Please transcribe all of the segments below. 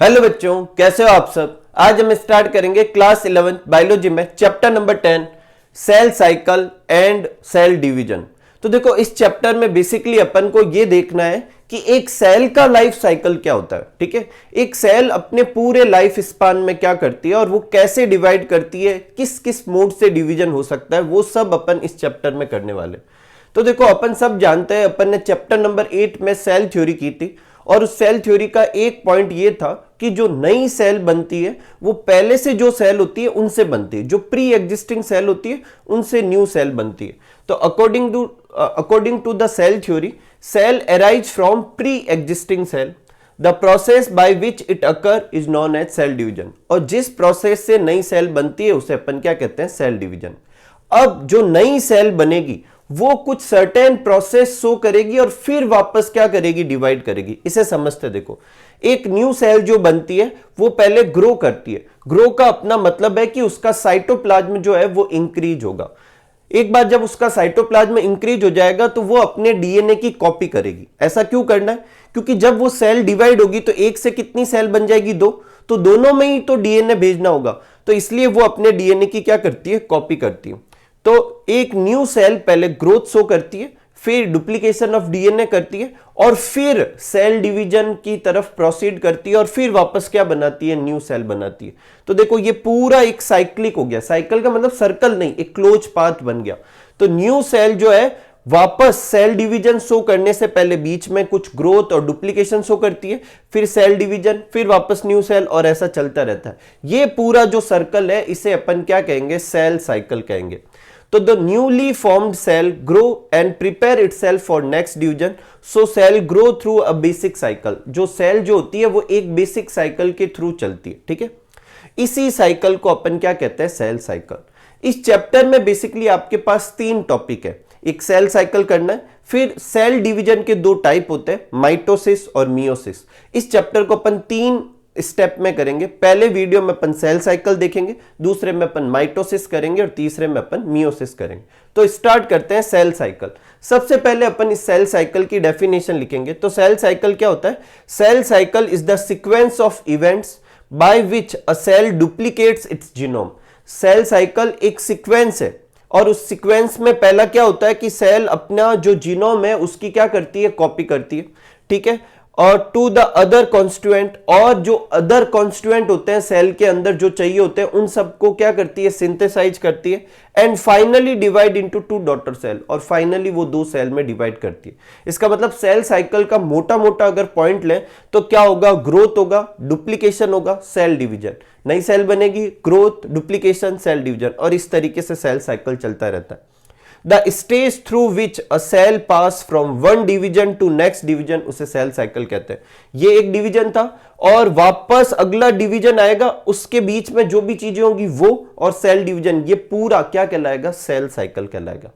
Hello बच्चों, कैसे हो आप सब। आज हम स्टार्ट करेंगे क्लास 11 बायोलॉजी में chapter number 10 cell cycle and cell division. तो देखो, इस चैप्टर में बेसिकली अपन को ये देखना है कि एक सेल का लाइफ साइकिल क्या होता है। ठीक है, एक सेल अपने पूरे लाइफ स्पान में क्या करती है और वो कैसे डिवाइड करती है, किस किस मोड से डिवीजन हो सकता है, वो सब अपन इस चैप्टर में करने वाले। तो देखो, अपन सब जानते हैं, अपन ने चैप्टर नंबर 8 में सेल थ्योरी की थी और उस सेल थ्योरी का एक पॉइंट ये था कि जो नई सेल बनती है वो पहले से जो सेल होती है उनसे बनती है, जो प्री एग्जिस्टिंग सेल होती है उनसे न्यू सेल बनती है। तो according to the cell theory, cell arise from pre existing cell. The process by which it occur is known as cell division. और जिस प्रोसेस से नई सेल बनती है उसे अपन क्या कहते हैं, सेल डिवीजन। अब जो नई सेल बनेगी वो कुछ सर्टेन प्रोसेस शो करेगी और फिर वापस क्या करेगी, डिवाइड करेगी। इसे समझते देखो, एक न्यू सेल जो बनती है वो पहले ग्रो करती है। ग्रो का अपना मतलब है कि उसका साइटोप्लाज्म जो है वो इंक्रीज होगा। एक बार जब उसका साइटोप्लाज्म इंक्रीज हो जाएगा तो वो अपने डीएनए की कॉपी करेगी। ऐसा क्यों करना है? क्योंकि जब वो सेल डिवाइड होगी तो एक से कितनी सेल बन जाएगी, दो। तो दोनों में ही तो डीएनए भेजना होगा, तो इसलिए वो अपने डीएनए की क्या करती है, कॉपी करती है। तो एक न्यू सेल पहले ग्रोथ शो करती है, फिर डुप्लीकेशन ऑफ डीएनए करती है और फिर सेल डिवीजन की तरफ प्रोसीड करती है और फिर वापस क्या बनाती है, न्यू सेल बनाती है। तो देखो, ये पूरा एक साइक्लिक हो गया। साइकिल का मतलब सर्कल नहीं, एक क्लोज पाथ बन गया। तो न्यू सेल जो है वापस सेल डिवीजन शो करने से पहले बीच में कुछ ग्रोथ और डुप्लीकेशन शो करती है, फिर सेल डिवीजन, फिर वापस न्यू सेल, और ऐसा चलता रहता है। ये पूरा जो सर्कल है इसे अपन क्या कहेंगे, सेल साइकिल कहेंगे। तो the newly formed cell grow and prepare itself for next division, so cell grow through a basic cycle. जो सेल जो होती है वो एक बेसिक साइकिल के थ्रू चलती है। ठीक है, इसी साइकिल को अपन क्या कहते हैं, सेल साइकिल। इस चैप्टर में बेसिकली आपके पास 3 टॉपिक है। एक सेल साइकिल करना है, फिर सेल डिवीजन के 2 टाइप होते हैं, माइटोसिस और मियोसिस। इस चैप्टर को अपन 3 स्टेप में करेंगे। पहले वीडियो में अपन सेल साइकिल देखेंगे, दूसरे में अपन माइटोसिस करेंगे और तीसरे में अपन मियोसिस करेंगे। तो स्टार्ट करते हैं सेल साइकिल। सबसे पहले अपन इस सेल साइकिल की डेफिनेशन लिखेंगे। तो सेल साइकिल क्या होता है? Cell cycle is the sequence of events by which a cell duplicates its genome. Cell cycle एक सीक्वेंस है और उस सीक्वेंस में पहला क्या होता है कि सेल अपना जो जीनोम है उसकी क्या करती है, कॉपी करती है। ठीक है, और टू द अदर कॉन्स्टिट्यूएंट, और जो अदर कॉन्स्टिट्यूएंट होते हैं सेल के अंदर जो चाहिए होते हैं उन सबको क्या करती है, सिंथेसाइज करती है। And finally divide into 2 daughter cell, और फाइनली वो 2 सेल में डिवाइड करती है। इसका मतलब सेल साइकिल का मोटा मोटा अगर पॉइंट लें तो क्या होगा, ग्रोथ होगा, डुप्लीकेशन होगा, सेल डिवीजन। नई सेल बनेगी, ग्रोथ, डुप्लीकेशन, सेल डिवीजन, और इस तरीके से सेल साइकिल चलता रहता है। The stage through which a cell pass from one division to next division, उसे सेल साइकिल कहते हैं। ये एक डिवीजन था और वापस अगला डिवीजन आएगा, उसके बीच में जो भी चीजें होंगी वो, और सेल डिवीजन, ये पूरा क्या कहलाएगा, सेल साइकिल कहलाएगा।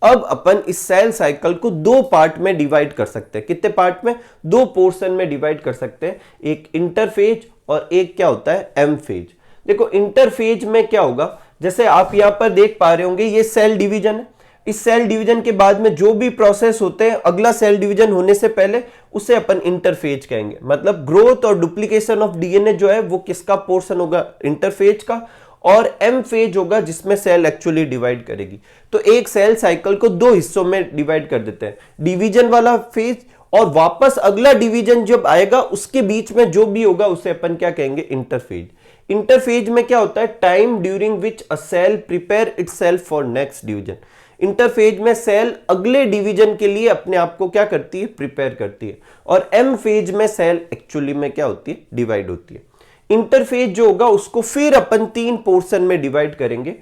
अब अपन इस सेल साइकिल को 2 पार्ट में डिवाइड कर सकते हैं। कितने पार्ट में? 2 पोर्शन में डिवाइड कर सकते हैं, एक इंटरफेज और एक क्या होता है, एम फेज। देखो, इंटरफेज में क्या होगा, जैसे आप यहां पर देख पा रहे होंगे, ये सेल डिवीजन है। इस सेल डिवीजन के बाद में जो भी प्रोसेस होते हैं अगला सेल डिवीजन होने से पहले, उसे अपन इंटरफेज कहेंगे। मतलब ग्रोथ और डुप्लीकेशन ऑफ डीएनए जो है वो किसका पोर्शन होगा, इंटरफेज का, और एम फेज होगा जिसमें सेल एक्चुअली डिवाइड करेगी। तो एक सेल साइकिल को 2 हिस्सों में डिवाइड कर देते हैं, डिवीजन वाला फेज, और वापस अगला डिवीजन जब आएगा उसके बीच में जो भी होगा उसे अपन क्या कहेंगे, इंटरफेज। इंटरफेज में क्या होता है, time during which a cell prepare itself for next division. Interphase में सेल अगले डिवीजन के लिए अपने आप को क्या करती है, प्रिपेयर करती है। और एम फेज में सेल एक्चुअली में क्या होती है, डिवाइड होती है। इंटरफेज जो होगा उसको फिर अपन 3 पोर्शन में डिवाइड करेंगे,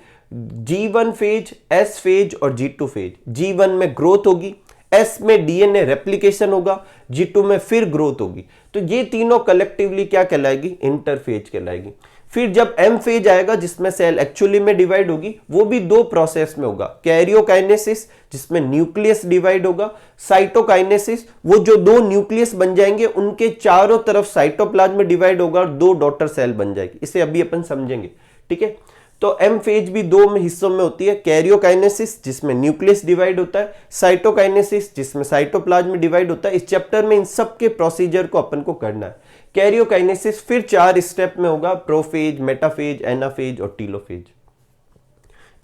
G1 फेज, S फेज और G2 फेज। G1 में ग्रोथ होगी, S में डीएनए रेप्लिकेशन होगा, G2 में फिर ग्रोथ होगी। तो ये तीनों कलेक्टिवली क्या कहलाएगी, इंटरफेज कहलाएगी। फिर जब एम फेज आएगा जिसमें सेल एक्चुअली में डिवाइड होगी, वो भी 2 प्रोसेस में होगा, कैरियोकाइनेसिस जिसमें न्यूक्लियस डिवाइड होगा, साइटोकाइनेसिस, वो जो 2 न्यूक्लियस बन जाएंगे उनके चारों तरफ साइटोप्लाज्म में डिवाइड होगा और 2 डॉटर सेल बन जाएगी। इसे अभी अपन समझेंगे। ठीक है, तो एम फेज भी दो में हिस्सों में होती है, कैरियोकाइनेसिस जिसमें न्यूक्लियस डिवाइड होता है, साइटोकाइनेसिस जिसमें साइटोप्लाज्म डिवाइड होता है। इस चैप्टर में इन सब के प्रोसीजर को अपन को करना है। कैरियोकाइनेसिस फिर 4 स्टेप में होगा, प्रोफेज, मेटाफेज, एनाफेज और टीलोफेज।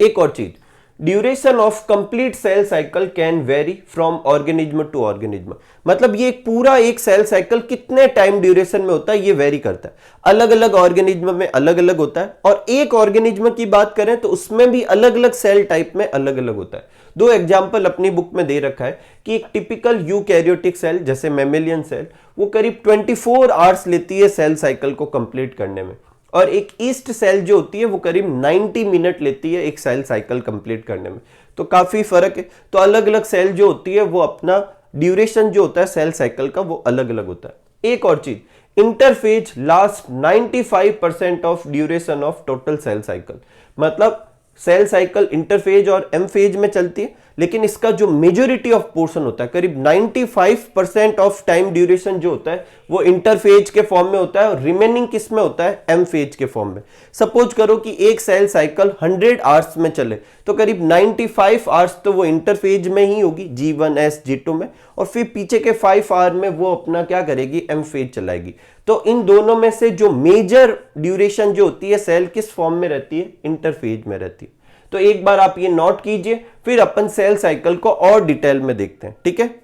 एक और चीज, duration of complete cell cycle can vary from organism to organism. मतलब ये पूरा एक सेल साइकिल कितने टाइम ड्यूरेशन में होता है ये वेरी करता है, अलग अलग ऑर्गेनिज्म में अलग अलग होता है। और एक ऑर्गेनिज्म की बात करें तो उसमें भी अलग अलग सेल टाइप में अलग अलग होता है। 2 एग्जाम्पल अपनी बुक में दे रखा है कि एक टिपिकल यूकैरियोटिक सेल जैसे मैमेलियन सेल वो करीब 24 आवर्स लेती है सेल साइकिल को कंप्लीट करने में, और एक ईस्ट सेल जो होती है वो करीब 90 मिनट लेती है एक सेल साइकिल कंप्लीट करने में। तो काफी फर्क है। तो अलग अलग सेल जो होती है वो अपना ड्यूरेशन जो होता है सेल साइकिल का वो अलग अलग होता है। एक और चीज, interphase last 95% of duration of total sale cycle. मतलब सेल साइकिल इंटरफेज और एम फेज में चलती है, लेकिन इसका जो मेजोरिटी ऑफ पोर्शन होता है करीब 95% ऑफ टाइम ड्यूरेशन जो होता है वो इंटरफेज के फॉर्म में होता है, और रिमेनिंग किस में होता है, एम फेज के फॉर्म में। सपोज करो कि एक सेल साइकिल 100 आवर्स में चले तो करीब 95 आवर्स तो वो इंटरफेज में ही होगी, G1S G2 में, और फिर पीछे के 5 आवर में वो अपना क्या करेगी, एम फेज चलाएगी। तो इन दोनों में से जो मेजर ड्यूरेशन जो होती है सेल किस फॉर्म में रहती है, इंटरफेज में रहती है। तो एक बार आप ये नोट कीजिए, फिर अपन सेल साइकिल को और डिटेल में देखते हैं। ठीक है,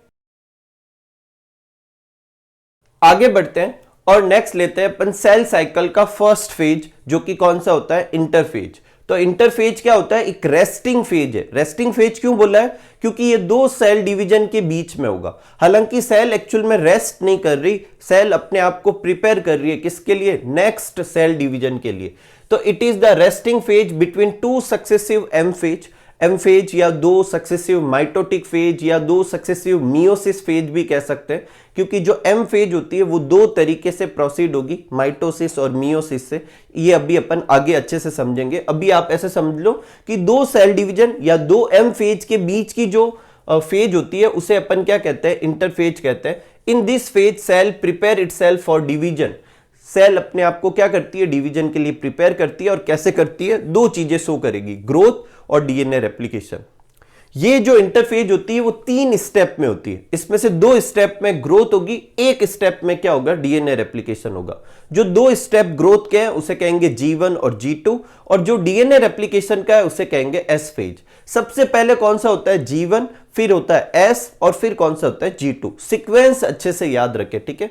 आगे बढ़ते हैं और नेक्स्ट लेते हैं अपन सेल साइकिल का फर्स्ट फेज जो कि कौन सा होता है, इंटरफेज। तो इंटरफेज क्या होता है, एक रेस्टिंग फेज है। रेस्टिंग फेज क्यों बोला है, क्योंकि ये 2 सेल डिवीजन के बीच में होगा। हालांकि सेल एक्चुअल में रेस्ट नहीं कर रही, सेल अपने आप को प्रिपेयर कर रही है किसके लिए, नेक्स्ट सेल डिवीजन के लिए। तो it is the resting phase between 2 successive M phase या 2 सक्सेसिव माइटोटिक फेज या 2 सक्सेसिव मियोसिस फेज भी कह सकते हैं, क्योंकि जो एम फेज होती है वो 2 तरीके से प्रोसीड होगी, माइटोसिस और मियोसिस से। ये अभी अपन आगे अच्छे से समझेंगे। अभी आप ऐसे समझ लो कि 2 सेल डिवीजन या 2 एम फेज के बीच की जो फेज होती है उसे अपन क्या कहते हैं, इंटरफेज कहते हैं। In this phase cell prepare itself for division. Cell अपने आप को क्या करती है, डिवीजन के लिए प्रिपेयर करती है, और कैसे करती है, 2 चीजें शो करेगी, ग्रोथ और डीएनए रेप्लिकेशन। ये जो इंटरफेज होती है वो 3 स्टेप में होती है, इसमें से 2 स्टेप में ग्रोथ होगी, 1 स्टेप में क्या होगा, डीएनए रेप्लिकेशन होगा। जो 2 स्टेप ग्रोथ के हैं उसे कहेंगे G1 और G2, और जो डीएनए रेप्लिकेशन का है उसे कहेंगे S फेज। सबसे पहले कौन सा होता है, G1, फिर होता है S, और फिर कौन सा होता है, G2। सीक्वेंस अच्छे से याद रखें, ठीक है।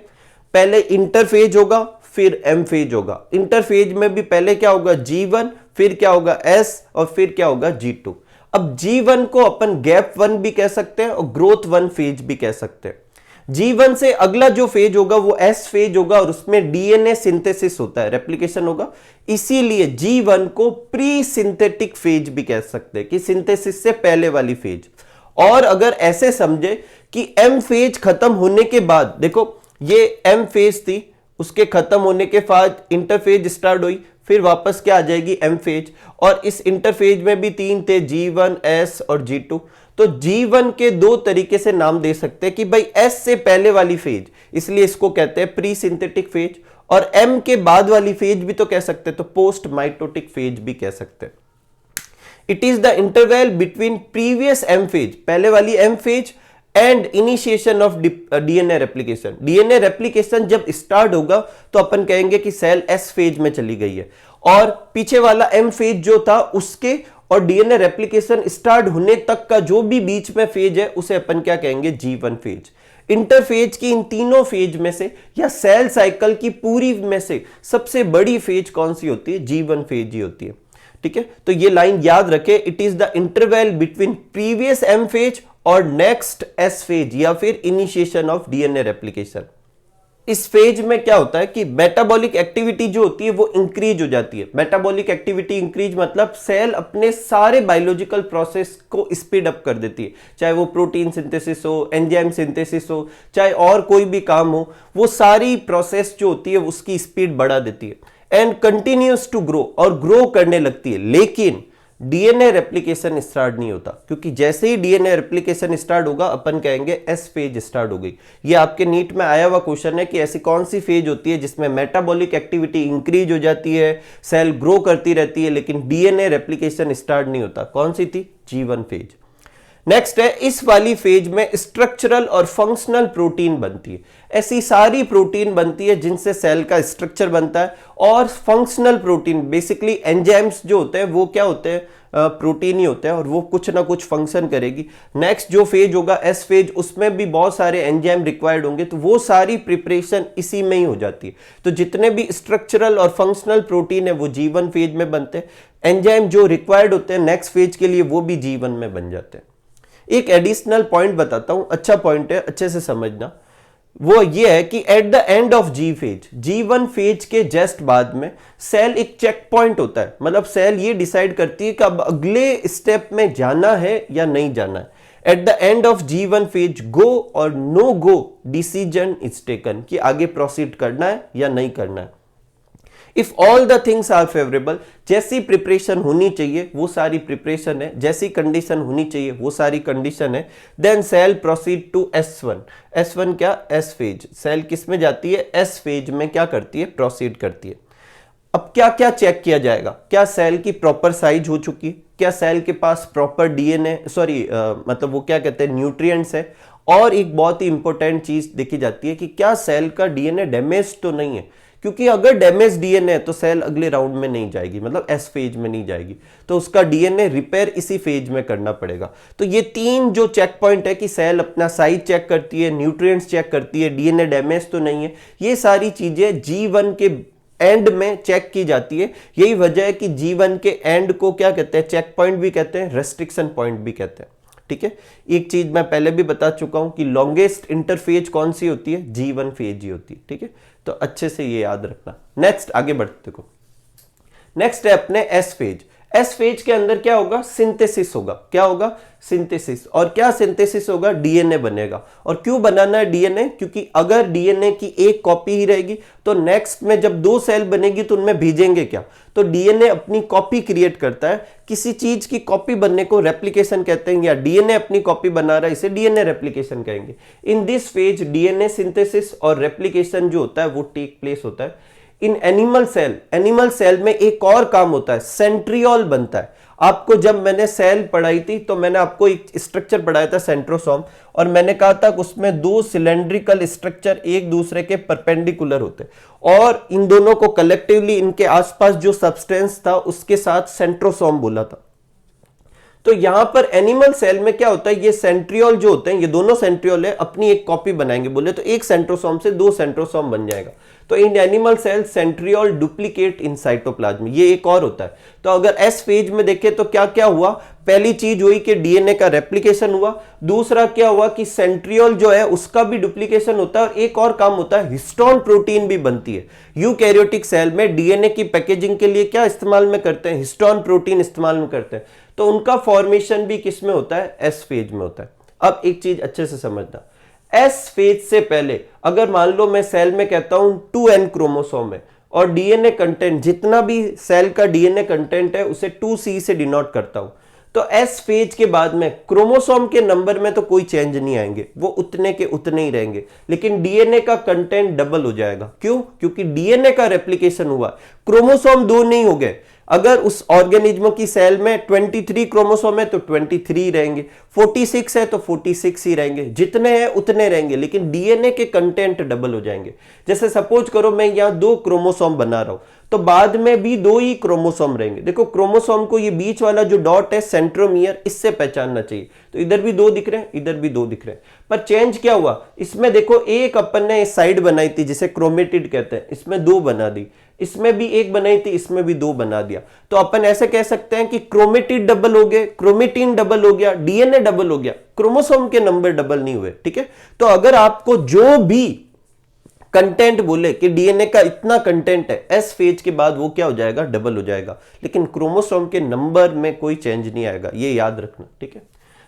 पहले इंटरफेज होगा, फिर एम फेज होगा। इंटरफेज में भी पहले क्या होगा, G1, फिर क्या होगा S, और फिर क्या होगा, G2। अब G1 को अपन गैप 1 भी कह सकते हैं और ग्रोथ 1 फेज भी कह सकते हैं। G1 से अगला जो फेज होगा वो S फेज होगा, और उसमें डीएनए सिंथेसिस होता है, रेप्लिकेशन होगा। इसीलिए G1 को प्री सिंथेटिक फेज भी कह सकते हैं, कि सिंथेसिस से पहले वाली फेज। और अगर ऐसे समझे कि एम फेज खत्म होने के बाद, देखो ये एम फेज थी, उसके खत्म होने के बाद इंटरफेज स्टार्ट हुई, फिर वापस क्या आ जाएगी, एम फेज। और इस इंटरफेज में भी 3 थे, G1, S और G2। तो G1 के 2 तरीके से नाम दे सकते हैं कि भाई S से पहले वाली फेज, इसलिए इसको कहते हैं प्री सिंथेटिक फेज, और M के बाद वाली फेज भी तो कह सकते हैं, तो पोस्ट माइटोटिक फेज भी कह सकते हैं। It is the interval between previous M phase, पहले वाली M phase, and initiation of DNA replication. DNA replication जब स्टार्ट होगा तो अपन कहेंगे कि सेल एस फेज में चली गई है, और पीछे वाला एम फेज जो था उसके और डीएनए रेप्लिकेशन स्टार्ट होने तक का जो भी बीच में फेज है उसे अपन क्या कहेंगे, G1 फेज। इंटरफेज की इन तीनों फेज में से या सेल साइकिल की पूरी में से सबसे बड़ी फेज कौन सी होती है, G1 फेज ही होती है। ठीक है, तो ये लाइन याद रखे, it is the interval between previous M phase और नेक्स्ट एस फेज, या फिर इनिशिएशन ऑफ डीएनए रेप्लिकेशन। इस फेज में क्या होता है कि मेटाबॉलिक एक्टिविटी जो होती है वो इंक्रीज हो जाती है। मेटाबॉलिक एक्टिविटी इंक्रीज मतलब सेल अपने सारे बायोलॉजिकल प्रोसेस को स्पीड अप कर देती है, चाहे वो प्रोटीन सिंथेसिस हो, एंजाइम सिंथेसिस हो, चाहे और कोई भी काम हो, वो सारी प्रोसेस जो होती है उसकी स्पीड बढ़ा देती है। एंड कंटिन्यूस टू ग्रो, और ग्रो करने लगती है। डीएनए रेप्लिकेशन स्टार्ट नहीं होता, क्योंकि जैसे ही डीएनए रेप्लिकेशन स्टार्ट होगा अपन कहेंगे एस फेज स्टार्ट हो गई। ये आपके नीट में आया हुआ क्वेश्चन है कि ऐसी कौन सी फेज होती है जिसमें मेटाबॉलिक एक्टिविटी इंक्रीज हो जाती है, सेल ग्रो करती रहती है, लेकिन डीएनए रेप्लिकेशन स्टार्ट नहीं होता। कौन सी थी? G1 phase. नेक्स्ट है, इस वाली फेज में स्ट्रक्चरल और फंक्शनल प्रोटीन बनती है। ऐसी सारी प्रोटीन बनती है जिनसे सेल का स्ट्रक्चर बनता है, और फंक्शनल प्रोटीन बेसिकली एंजाइम्स जो होते हैं वो क्या होते हैं? प्रोटीन ही होते हैं, और वो कुछ ना कुछ फंक्शन करेगी। नेक्स्ट जो फेज होगा एस फेज, उसमें भी बहुत सारे एंजाइम रिक्वायर्ड होंगे, तो वो सारी प्रिपरेशन इसी में ही हो जाती है। तो जितने भी स्ट्रक्चरल और फंक्शनल प्रोटीन है वो G1 फेज में बनते हैं। एंजाइम जो रिक्वायर्ड होते हैं नेक्स्ट फेज के लिए वो भी G1 में बन जाते हैं। एक एडिशनल पॉइंट बताता हूं, अच्छा पॉइंट है, अच्छे से समझना। वो ये है कि at the end of G phase, G1 phase के जस्ट बाद में सेल एक चेक पॉइंट होता है। मतलब सेल ये डिसाइड करती है कि अब अगले स्टेप में जाना है या नहीं जाना है। At the end of G1 phase go और no go decision is taken, कि आगे प्रोसीड करना है या नहीं करना है। If all the things are favourable, जैसी प्रिपरेशन होनी चाहिए वो सारी प्रिपरेशन है, जैसी कंडीशन होनी चाहिए वो सारी कंडीशन है, then cell proceed to S1। S1 क्या? S phase. सेल किस में जाती है? एस फेज में क्या करती है? प्रोसीड करती है। अब क्या क्या चेक किया जाएगा? क्या सेल की प्रॉपर साइज हो चुकी है? क्या सेल के पास प्रॉपर डीएनए, मतलब वो क्या कहते हैं, न्यूट्रिएंट्स है? और एक बहुत ही इंपॉर्टेंट चीज देखी जाती है कि क्या सेल का डीएनए डैमेज तो नहीं है, क्योंकि अगर डैमेज डीएनए है तो सेल अगले राउंड में नहीं जाएगी, मतलब एस फेज में नहीं जाएगी, तो उसका डीएनए रिपेयर इसी फेज में करना पड़ेगा। तो ये तीन जो चेक पॉइंट है कि सेल अपना साइज चेक करती है, न्यूट्रिएंट्स चेक करती है, डीएनए डैमेज तो नहीं है, ये सारी चीजें G1 के एंड में चेक की जाती है। यही वजह है कि G1 के एंड को क्या कहते हैं? चेक पॉइंट भी कहते हैं, रेस्ट्रिक्शन पॉइंट भी कहते हैं। ठीक है, एक चीज मैं पहले भी बता चुका हूं कि लॉन्गेस्ट इंटरफेज कौन सी होती है? G1 फेज ही होती है। ठीक है, तो अच्छे से ये याद रखना। नेक्स्ट आगे बढ़ते देखो, नेक्स्ट है अपने एस फेज। एस फेज के अंदर क्या होगा? सिंथेसिस होगा। क्या होगा? सिंथेसिस। और क्या सिंथेसिस होगा? डीएनए बनेगा। और क्यों बनाना है डीएनए? क्योंकि अगर डीएनए की एक कॉपी ही रहेगी तो नेक्स्ट में जब दो सेल बनेगी तो उनमें भेजेंगे क्या? तो डीएनए अपनी कॉपी क्रिएट करता है। किसी चीज की कॉपी बनने को रेप्लिकेशन कहते हैं, या डीएनए अपनी कॉपी बना रहा है इसे डीएनए रेप्लिकेशन कहेंगे। इन दिस फेज डीएनए सिंथेसिस और रेप्लिकेशन जो होता है वो टेक प्लेस होता है। इन एनिमल सेल में एक और काम होता है, सेंट्रियोल बनता है। आपको जब मैंने सेल पढ़ाई थी तो मैंने आपको एक स्ट्रक्चर पढ़ाया था सेंट्रोसोम, और मैंने कहा था कि उसमें दो सिलेंड्रिकल स्ट्रक्चर एक दूसरे के परपेंडिकुलर होते हैं, और इन दोनों को कलेक्टिवली इनके आसपास जो सब्सटेंस था उसके साथ सेंट्रोसोम बोला था। तो यहां पर एनिमल सेल में क्या होता है, ये सेंट्रियोल जो होते हैं, ये दोनों सेंट्रियोल है, अपनी एक कॉपी बनाएंगे बोले तो एक सेंट्रोसोम से दो सेंट्रोसोम बन जाएगा। तो in animal cell centriole duplicate in cytoplasm, ये एक और होता है। तो अगर एस फेज में देखें तो क्या क्या हुआ? पहली चीज हुई कि डीएनए का रेप्लिकेशन हुआ। दूसरा क्या हुआ कि सेंट्रियोल जो है उसका भी डुप्लीकेशन होता है, और एक और काम होता है, हिस्टोन प्रोटीन भी बनती है। यूकैरियोटिक सेल में डीएनए की पैकेजिंग के लिए क्या इस्तेमाल में करते हैं? हिस्टोन प्रोटीन इस्तेमाल में करते हैं। तो उनका फॉर्मेशन भी किस में होता है? एस फेज में होता है। अब एक चीज अच्छे से समझना, एस फेज से पहले अगर मान लो मैं सेल में कहता हूं 2n क्रोमोसोम है, और डीएनए कंटेंट जितना भी सेल का डीएनए कंटेंट है उसे 2c से डिनोट करता हूं, तो एस फेज के बाद में क्रोमोसोम के नंबर में तो कोई चेंज नहीं आएंगे, वो उतने के उतने ही रहेंगे, लेकिन डीएनए का कंटेंट डबल हो जाएगा। क्यों? क्योंकि डीएनए का रेप्लिकेशन हुआ, क्रोमोसोम दो नहीं हो गए। अगर उस ऑर्गेनिज्म की सेल में 23 क्रोमोसोम है तो 23 रहेंगे, 46 है तो 46 ही रहेंगे, जितने हैं उतने रहेंगे, लेकिन डीएनए के कंटेंट डबल हो जाएंगे। जैसे सपोज करो मैं यहां 2 क्रोमोसोम बना रहा हूं, तो बाद में भी 2 ही क्रोमोसोम रहेंगे। देखो क्रोमोसोम को ये बीच वाला जो डॉट है सेंट्रोमियर, इससे पहचानना चाहिए। तो इधर भी 2 दिख रहे हैं, इधर भी 2 दिख रहे हैं, पर चेंज क्या हुआ इसमें? देखो एक अपन ने साइड बनाई थी जिसे क्रोमेटिड कहते हैं, इसमें 2 बना दी, इसमें भी 1 बनाई थी, इसमें भी 2 बना दिया। तो अपन ऐसे कह सकते हैं कि क्रोमेटिड डबल हो गए, क्रोमेटिन डबल हो गया, डीएनए डबल हो गया, क्रोमोसोम के नंबर डबल नहीं हुए। ठीक है, तो अगर आपको जो भी कंटेंट बोले कि डीएनए का इतना कंटेंट है, एस फेज के बाद वो क्या हो जाएगा? डबल हो जाएगा, लेकिन क्रोमोसोम के नंबर में कोई चेंज नहीं आएगा, ये याद रखना। ठीक है,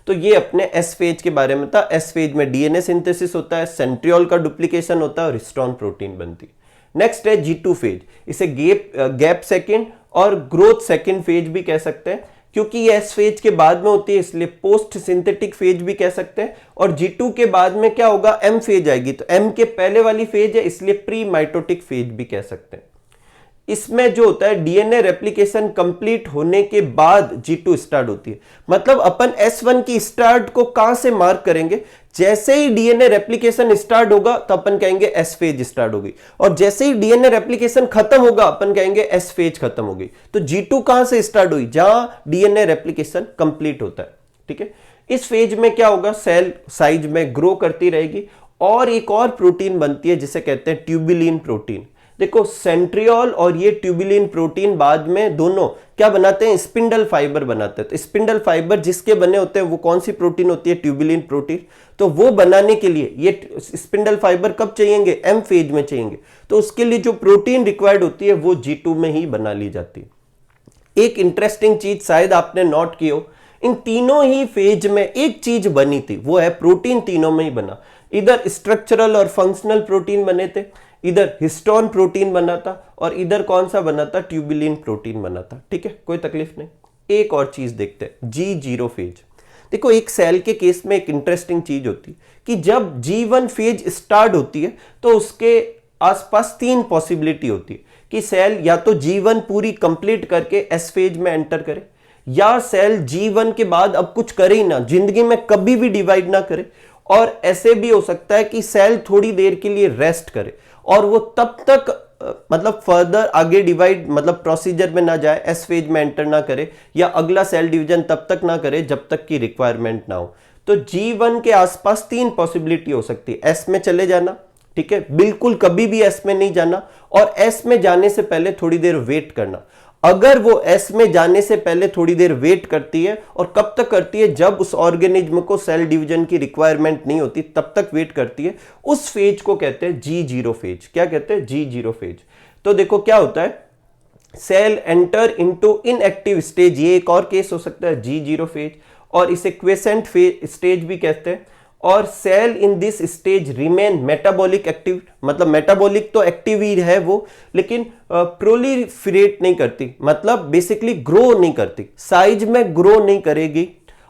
तो ये अपने एस फेज के बारे में था। एस फेज में डीएनए सिंथेसिस होता है, सेंट्रियोल का डुप्लीकेशन होता है और हिस्टोन प्रोटीन बनती है। नेक्स्ट है G2 फेज, इसे गैप सेकेंड और ग्रोथ सेकेंड फेज भी कह सकते हैं। क्योंकि ये एस फेज के बाद में होती है इसलिए पोस्ट सिंथेटिक फेज भी कह सकते हैं। और G2 के बाद में क्या होगा, एम फेज आएगी, तो एम के पहले वाली फेज है इसलिए प्री माइटोटिक फेज भी कह सकते हैं। इसमें जो होता है डीएनए रेप्लिकेशन कंप्लीट होने के बाद G2 स्टार्ट होती है। मतलब अपन S1 की स्टार्ट को कहां से मार्क करेंगे, जैसे ही डीएनए रेप्लिकेशन स्टार्ट होगा तो अपन कहेंगे एस फेज स्टार्ट होगी, और जैसे ही डीएनए रेप्लिकेशन खत्म होगा अपन कहेंगे एस फेज खत्म होगी। तो G2 कहां से स्टार्ट हुई, जहां डीएनए रेप्लिकेशन कंप्लीट होता है। ठीक है, इस फेज में क्या होगा, सेल साइज में ग्रो करती रहेगी और एक और प्रोटीन बनती है जिसे कहते हैं ट्यूबुलिन प्रोटीन। देखो सेंट्रियोल और ये ट्यूबुलिन प्रोटीन बाद में दोनों क्या बनाते हैं, स्पिंडल फाइबर बनाते हैं। तो स्पिंडल फाइबर जिसके बने होते हैं वो कौन सी प्रोटीन होती है, ट्यूबुलिन प्रोटीन। तो वो बनाने के लिए ये स्पिंडल फाइबर कब चाहिएंगे, एम फेज में चाहिएंगे। तो उसके लिए जो प्रोटीन रिक्वायर्ड होती है वो G2 में ही बना ली जाती है। एक इंटरेस्टिंग चीज शायद आपने नोट की हो, इन तीनों ही फेज में एक चीज बनी थी, वो है प्रोटीन तीनों में ही बना। इधर स्ट्रक्चरल और फंक्शनल प्रोटीन बने थे, इधर हिस्टोन प्रोटीन बना था, और इधर कौन सा बना था, ट्यूबुलिन प्रोटीन बना था। ठीक है, कोई तकलीफ नहीं। एक और चीज देखते हैं, G0 फेज। देखो एक सेल के केस में एक इंटरेस्टिंग चीज होती है कि जब G1 फेज स्टार्ट होती है तो उसके आसपास 3 पॉसिबिलिटी होती है कि सेल या तो G1 पूरी कंप्लीट करके एस फेज में एंटर करे, या सेल G1 के बाद अब कुछ करे ही ना, जिंदगी में कभी भी डिवाइड ना करे, और ऐसे भी हो सकता है कि सेल थोड़ी देर के लिए रेस्ट करे और वो तब तक मतलब फर्दर आगे डिवाइड मतलब प्रोसीजर में ना जाए, एस फेज में एंटर ना करे, या अगला सेल डिवीजन तब तक ना करे जब तक की रिक्वायरमेंट ना हो। तो G1 के आसपास 3 पॉसिबिलिटी हो सकती है, एस में चले जाना, ठीक है, बिल्कुल कभी भी एस में नहीं जाना, और एस में जाने से पहले थोड़ी देर वेट करना। अगर वो एस में जाने से पहले थोड़ी देर वेट करती है, और कब तक करती है, जब उस ऑर्गेनिज्म को सेल डिवीजन की रिक्वायरमेंट नहीं होती तब तक वेट करती है, उस फेज को कहते हैं G0 फेज। क्या कहते हैं, G0 फेज। तो देखो क्या होता है, cell enter into inactive stage, ये एक और केस हो सकता है G0 फेज, और इसे क्वेसेंट फेज स्टेज भी कहते हैं। और cell in this stage remain metabolic active, मतलब मेटाबॉलिक तो एक्टिव ही है वो, लेकिन प्रोलिफरेट नहीं करती, मतलब बेसिकली ग्रो नहीं करती, साइज में ग्रो नहीं करेगी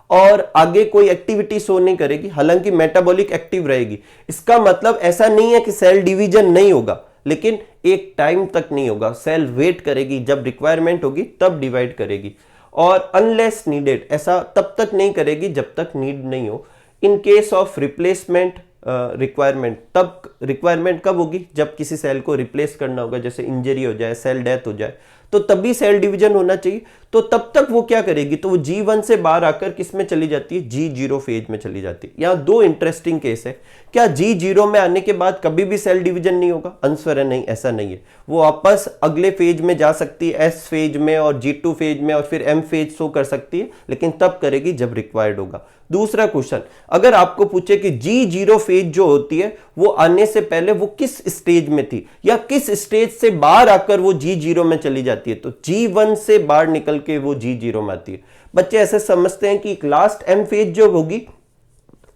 और आगे कोई एक्टिविटी शो नहीं करेगी, हालांकि मेटाबॉलिक एक्टिव रहेगी। इसका मतलब ऐसा नहीं है कि सेल डिवीजन नहीं होगा, लेकिन एक टाइम तक नहीं होगा, सेल वेट करेगी, जब रिक्वायरमेंट होगी तब डिवाइड करेगी, और अनलेस नीडेड ऐसा तब तक नहीं करेगी जब तक नीड नहीं हो। In case of replacement requirement, तब रिक्वायरमेंट कब होगी, जब किसी सेल को रिप्लेस करना होगा, जैसे इंजरी हो जाए, सेल डेथ हो जाए, तो तभी सेल डिवीजन होना चाहिए। तो तब तक वो क्या करेगी, तो वो G1 से बाहर आकर किस में चली जाती है, G0 फेज में चली जाती है। यहाँ 2 इंटरेस्टिंग केस है, क्या G0 में आने के बाद कभी भी सेल डिवीजन नहीं होगा, आंसर है नहीं, ऐसा नहीं है। वो वापस अगले फेज में जा सकती है, एस फेज में और G2 फेज में, और फिर एम फेज शो कर सकती है, लेकिन तब करेगी जब रिक्वायर्ड होगा। दूसरा क्वेश्चन, अगर आपको पूछे कि G0 फेज जो होती है वो आने से पहले वो किस स्टेज में थी, या किस स्टेज से बाहर आकर वो G0 में चली जाती है, तो G1 से बाहर निकल के वो G0 में आती है। बच्चे ऐसे समझते हैं कि लास्ट एम फेज जो होगी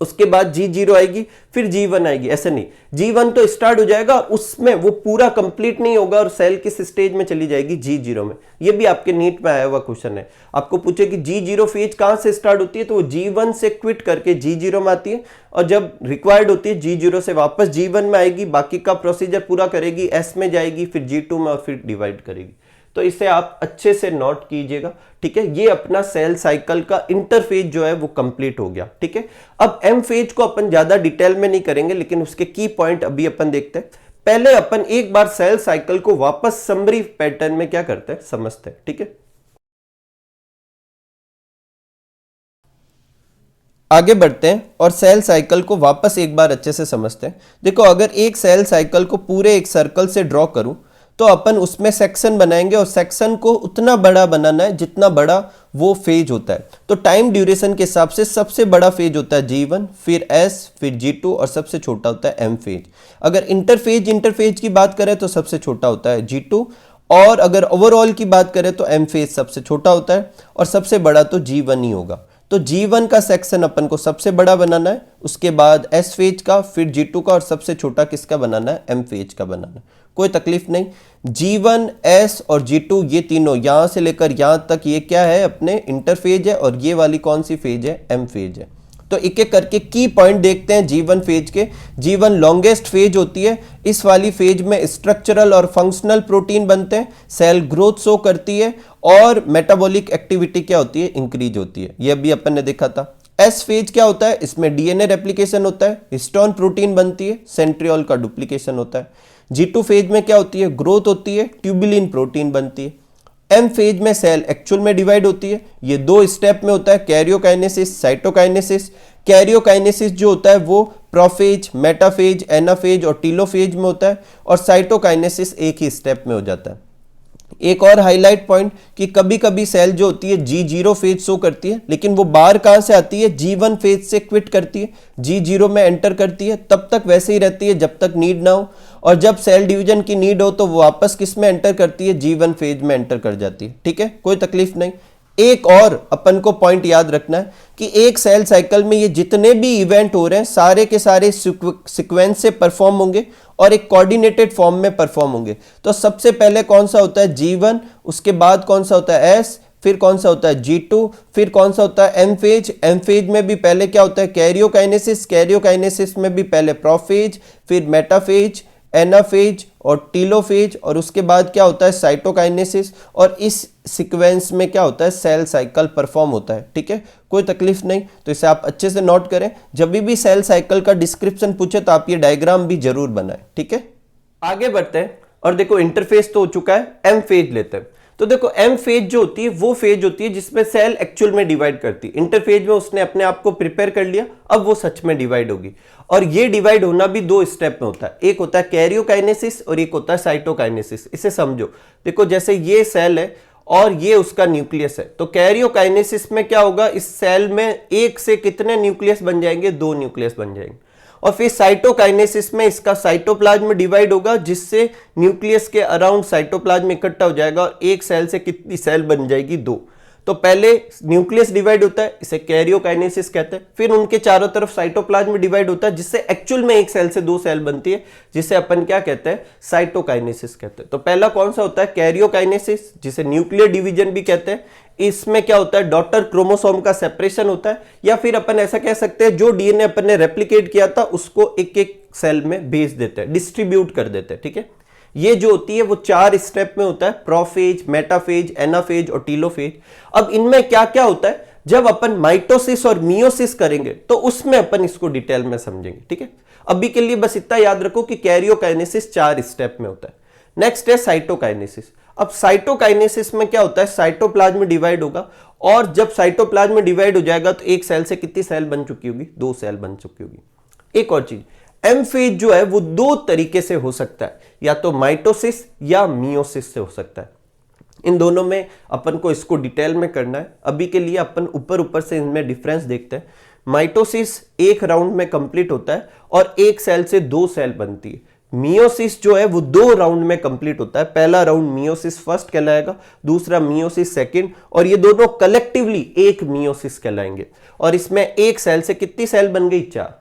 उसके बाद G0 आएगी, फिर G1 आएगी, ऐसे नहीं। G1 तो स्टार्ट हो जाएगा, उसमें वो पूरा कंप्लीट नहीं होगा और सेल किस स्टेज में चली जाएगी, G0 में। ये भी आपके नीट में आया हुआ क्वेश्चन है। आपको पूछे कि G0 फेज कहां से स्टार्ट होती है, तो वो G1 से क्विट करके G0 में आती है, और जब रिक्वायर्ड होती है G0 से वापस G1 में आएगी, बाकी का प्रोसीजर पूरा करेगी, एस में जाएगी, फिर G2 में, और फिर डिवाइड करेगी। तो इसे आप अच्छे से नोट कीजिएगा, ठीक है। ये अपना सेल साइकिल का इंटरफेज जो है वो कंप्लीट हो गया, ठीक है। अब एम फेज को अपन ज्यादा डिटेल में नहीं करेंगे, लेकिन उसके की पॉइंट अभी अपन देखते हैं। पहले अपन एक बार सेल साइकिल को वापस समरी पैटर्न में क्या करते हैं, समझते हैं, ठीक है। आगे बढ़ते हैं और सेल साइकिल को वापस एक बार अच्छे से समझते हैं। देखो, अगर एक सेल साइकिल को पूरे एक सर्कल से ड्रॉ करूं तो अपन उसमें सेक्शन बनाएंगे, और सेक्शन को उतना बड़ा बनाना है जितना बड़ा वो फेज होता है। तो टाइम ड्यूरेशन के हिसाब से सबसे बड़ा फेज होता है G1, फिर S, फिर G2, और सबसे छोटा होता है M फेज। अगर इंटरफेज की बात करें तो सबसे छोटा होता है G2, और अगर ओवरऑल की बात करें तो M फेज सबसे छोटा होता है, और सबसे बड़ा तो G1 ही होगा। तो G1 का सेक्शन अपन को सबसे बड़ा बनाना है, उसके बाद S फेज का, फिर G2 का, और सबसे छोटा किसका बनाना है, M फेज का बनाना है। कोई तकलीफ नहीं। G1, S और G2 ये तीनों यहां से लेकर यहां तक ये क्या है, अपने इंटरफेज है, और ये वाली कौन सी फेज है, M फेज है। तो एक एक करके की पॉइंट देखते हैं G1 फेज के। G1 लॉन्गेस्ट फेज होती है, इस वाली फेज में स्ट्रक्चरल और फंक्शनल प्रोटीन बनते हैं, सेल ग्रोथ शो करती है और मेटाबॉलिक एक्टिविटी क्या होती है, इंक्रीज होती है। ये भी अपन ने देखा था। एस फेज क्या होता है, इसमें डीएनए रेप्लिकेशन होता है, हिस्टोन प्रोटीन बनती है, सेंट्रियोल का डुप्लीकेशन होता है। G2 फेज में क्या होती है, ग्रोथ होती है, ट्यूबुलिन प्रोटीन बनती है। एम फेज में सेल एक्चुअल में डिवाइड होती है, ये दो स्टेप में होता है, कैरियोकाइनेसिस, साइटोकाइनेसिस। कैरियोकाइनेसिस जो होता है वो प्रोफेज, मेटाफेज, एनाफेज और टीलोफेज में होता है, और साइटोकाइनेसिस एक ही स्टेप में हो जाता है। एक और हाईलाइट पॉइंट कि कभी कभी सेल जो होती है G0 फेज शो करती है, लेकिन वो बाहर कहां से आती है, G1 फेज से क्विट करती है, G0 में एंटर करती है, तब तक वैसे ही रहती है जब तक नीड ना हो, और जब सेल डिवीजन की नीड हो तो वो वापस किस में एंटर करती है, G1 फेज में एंटर कर जाती है। ठीक है, कोई तकलीफ नहीं। एक और अपन को पॉइंट याद रखना है कि एक सेल साइकिल में ये जितने भी इवेंट हो रहे हैं सारे के सारे सीक्वेंस से परफॉर्म होंगे और एक कोऑर्डिनेटेड फॉर्म में परफॉर्म होंगे। तो सबसे पहले कौन सा होता है, G1, उसके बाद कौन सा होता है, S, फिर कौन सा होता है, G2, फिर कौन सा होता है, M फेज। M फेज में भी पहले क्या होता है, कैरियोकाइनेसिस, कैरियोकाइनेसिस में भी पहले प्रोफेज, फिर मेटाफेज, एनाफेज और टीलोफेज, और उसके बाद क्या होता है, साइटोकाइनेसिस, और इस सीक्वेंस में क्या होता है, सेल साइकिल परफॉर्म होता है। ठीक है, कोई तकलीफ नहीं। तो इसे आप अच्छे से नोट करें, जब भी सेल साइकिल का डिस्क्रिप्शन पूछे तो आप ये डायग्राम भी जरूर बनाएं। ठीक है, आगे बढ़ते हैं। और देखो इंटरफेस तो हो चुका है, एम फेज लेते हैं। तो देखो एम फेज जो होती है वो फेज होती है जिसमें सेल एक्चुअल में डिवाइड करती है। इंटरफेज में उसने अपने आप को प्रिपेयर कर लिया, अब वो सच में डिवाइड होगी। और ये डिवाइड होना भी दो स्टेप में होता है, एक होता है कैरियोकाइनेसिस और एक होता है साइटोकाइनेसिस। इसे समझो, देखो जैसे ये सेल है और ये उसका न्यूक्लियस है, तो कैरियोकाइनेसिस में क्या होगा, इस सेल में एक से कितने न्यूक्लियस बन जाएंगे, दो न्यूक्लियस बन जाएंगे। और फिर साइटोकाइनेसिस में इसका साइटोप्लाज्म डिवाइड होगा, जिससे न्यूक्लियस के अराउंड साइटोप्लाज्म इकट्ठा हो जाएगा और एक सेल से कितनी सेल बन जाएगी, दो। तो पहले न्यूक्लियस डिवाइड होता है, इसे कैरियोकाइनेसिस कहते हैं, फिर उनके चारों तरफ साइटोप्लाज्म डिवाइड होता है, जिससे एक्चुअल में एक सेल से दो सेल बनती है, जिसे अपन क्या कहते हैं, साइटोकाइनेसिस कहते हैं। तो पहला कौन सा होता है, कैरियोकाइनेसिस, जिसे न्यूक्लियर डिवीजन भी कहते हैं। इसमें क्या होता है, डॉटर क्रोमोसोम का सेपरेशन होता है, या फिर अपन ऐसा कह सकते हैं जो डीएनए अपन ने रेप्लिकेट किया था उसको एक एक सेल में भेज देते हैं, डिस्ट्रीब्यूट कर देते हैं। ठीक है, ये जो होती है वो चार स्टेप में होता है, प्रोफेज, मेटाफेज, एनाफेज और टीलोफेज। अब इनमें क्या क्या होता है, जब अपन माइटोसिस और मियोसिस करेंगे तो उसमें अपन इसको डिटेल में समझेंगे। ठीक है, अभी के लिए बस इतना याद रखो कि कैरियोकाइनेसिस चार स्टेप में होता है। नेक्स्ट है साइटोकाइनेसिस। अब साइटोकाइनेसिस में क्या होता है, साइटोप्लाज्म डिवाइड होगा, और जब साइटोप्लाज्म डिवाइड हो जाएगा तो एक सेल से कितनी सेल बन चुकी होगी, दो सेल बन चुकी होगी। एक और चीज, एम फेज जो है वो दो तरीके से हो सकता है, या तो माइटोसिस या मियोसिस से हो सकता है। इन दोनों में अपन को इसको डिटेल में करना है। अभी के लिए अपन ऊपर ऊपर से इनमें डिफरेंस देखते हैं। माइटोसिस एक राउंड में कंप्लीट होता है और एक सेल से दो सेल बनती है। मियोसिस जो है वो दो राउंड में कंप्लीट होता है। पहला राउंड मियोसिस फर्स्ट कहलाएगा, दूसरा मियोसिस सेकंड, और ये दोनों कलेक्टिवली एक मियोसिस कहलाएंगे। और इसमें एक सेल से कितनी सेल बन गई, चार।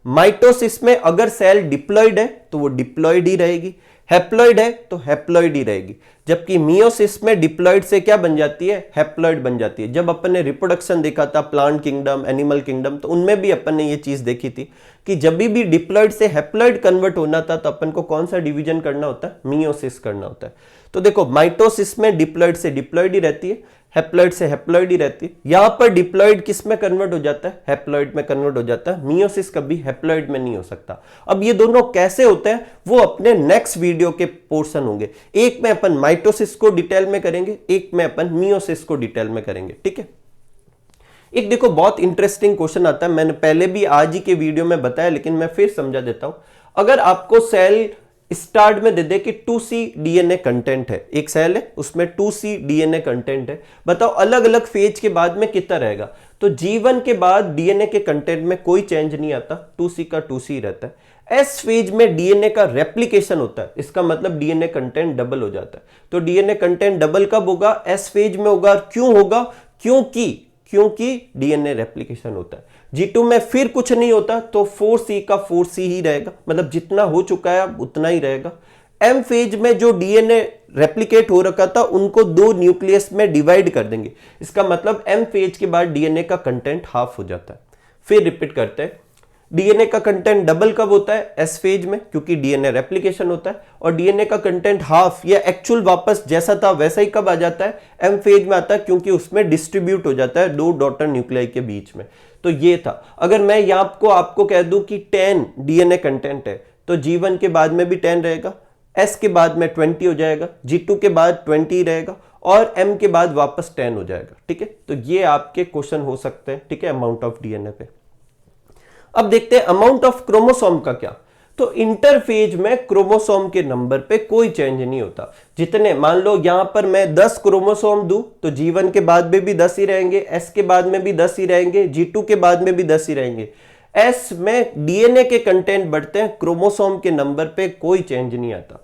माइटोसिस में अगर सेल डिप्लॉइड है तो वो डिप्लॉइड ही रहेगी, हैप्लॉइड है तो हैप्लॉइड ही रहेगी, जबकि मियोसिस में डिप्लॉइड से क्या बन जाती है, हैप्लॉइड बन जाती है। जब अपन ने रिप्रोडक्शन देखा था प्लांट किंगडम, एनिमल किंगडम, तो उनमें भी अपन ने ये चीज देखी थी कि जब भी डिप्लॉइड से हैप्लॉइड कन्वर्ट होना था तो अपन को कौन सा डिवीजन करना होता है, मियोसिस करना होता है। तो देखो माइटोसिस में डिप्लॉइड से डिप्लॉइड ही रहती है, हैप्लॉइड से हैप्लॉइड ही रहती है। यहां पर डिप्लॉइड किस में कन्वर्ट हो जाता है, हैप्लॉइड में कन्वर्ट हो जाता है। मियोसिस कभी हैप्लॉइड में नहीं हो सकता। अब ये दोनों कैसे होते हैं वो अपने नेक्स्ट वीडियो के पोर्शन होंगे। एक में अपन माइटोसिस को डिटेल में करेंगे, एक में अपन मियोसिस को डिटेल में करेंगे। ठीक है, एक देखो बहुत इंटरेस्टिंग क्वेश्चन आता है, मैंने पहले भी आज ही के वीडियो में बताया लेकिन मैं फिर समझा देता हूं। अगर आपको सेल स्टार्ट में दे दे कि 2C डीएनए कंटेंट है, एक सेल है उसमें 2C डीएनए कंटेंट है, बताओ अलग अलग फेज के बाद में कितना रहेगा। तो G1 के बाद डीएनए के कंटेंट में कोई चेंज नहीं आता, 2C का 2C रहता है। एस फेज में डीएनए का रेप्लिकेशन होता है, इसका मतलब डीएनए कंटेंट डबल हो जाता है। तो डीएनए कंटेंट डबल कब होगा, एस फेज में होगा। क्यों होगा, क्योंकि डीएनए रेप्लिकेशन होता है। G2 में फिर कुछ नहीं होता, तो 4C का 4C ही रहेगा, मतलब जितना हो चुका है अब उतना ही रहेगा। एम फेज में जो डीएनए रेप्लिकेट हो रखा था उनको दो न्यूक्लियस में डिवाइड कर देंगे। इसका मतलब एम फेज के बाद डीएनए का कंटेंट हाफ हो जाता है। फिर रिपीट करते हैं, डीएनए का कंटेंट डबल कब होता है? एस फेज में, क्योंकि डीएनए रेप्लिकेशन होता है। और डीएनए का कंटेंट हाफ या एक्चुअल वापस जैसा था वैसा ही कब आ जाता है? एम फेज में आता है, क्योंकि उसमें डिस्ट्रीब्यूट हो जाता है दो डॉटर न्यूक्लियाई के बीच में। तो ये था। अगर मैं यहाँ आपको कह दूं कि 10 डीएनए कंटेंट है तो G1 के बाद में भी 10 रहेगा, S के बाद में 20 हो जाएगा, G2 के बाद 20 रहेगा और M के बाद वापस 10 हो जाएगा। ठीक है, तो ये आपके क्वेश्चन हो सकते हैं। ठीक है, अमाउंट ऑफ डीएनए पे। अब देखते हैं अमाउंट ऑफ क्रोमोसोम का क्या। तो इंटरफेज में क्रोमोसोम के नंबर पे कोई चेंज नहीं होता। जितने, मान लो यहां पर मैं 10 क्रोमोसोम दूं तो G1 के बाद में भी 10 ही रहेंगे, S के बाद में भी 10 ही रहेंगे, G2 के बाद में भी 10 ही रहेंगे। S में डीएनए के कंटेंट बढ़ते हैं, क्रोमोसोम के नंबर पे कोई चेंज नहीं आता।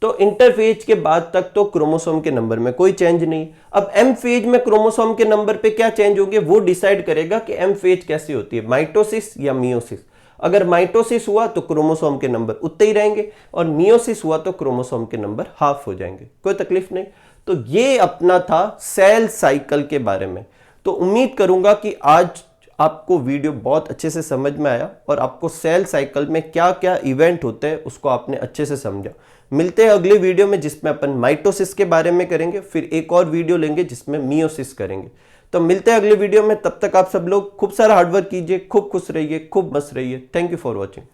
तो इंटरफेज के बाद तक तो क्रोमोसोम के नंबर में कोई चेंज नहीं। अब एम फेज में क्रोमोसोम के नंबर पे क्या चेंज होंगे वो डिसाइड करेगा कि एम फेज कैसी होती है, माइटोसिस या मियोसिस। अगर माइटोसिस हुआ तो क्रोमोसोम के नंबर उतने ही रहेंगे और मियोसिस हुआ तो क्रोमोसोम के नंबर हाफ हो जाएंगे। कोई तकलीफ नहीं। तो ये अपना था सेल साइकिल के बारे में। तो उम्मीद करूंगा कि आज आपको वीडियो बहुत अच्छे से समझ में आया और आपको सेल साइकिल में क्या क्या इवेंट होते हैं उसको आपने अच्छे से समझा। मिलते हैं अगले वीडियो में जिसमें अपन माइटोसिस के बारे में करेंगे, फिर एक और वीडियो लेंगे जिसमें मियोसिस करेंगे। तो मिलते हैं अगले वीडियो में, तब तक आप सब लोग खूब सारा हार्डवर्क कीजिए, खूब खुश रहिए, खूब मस्त रहिए। Thank you for watching.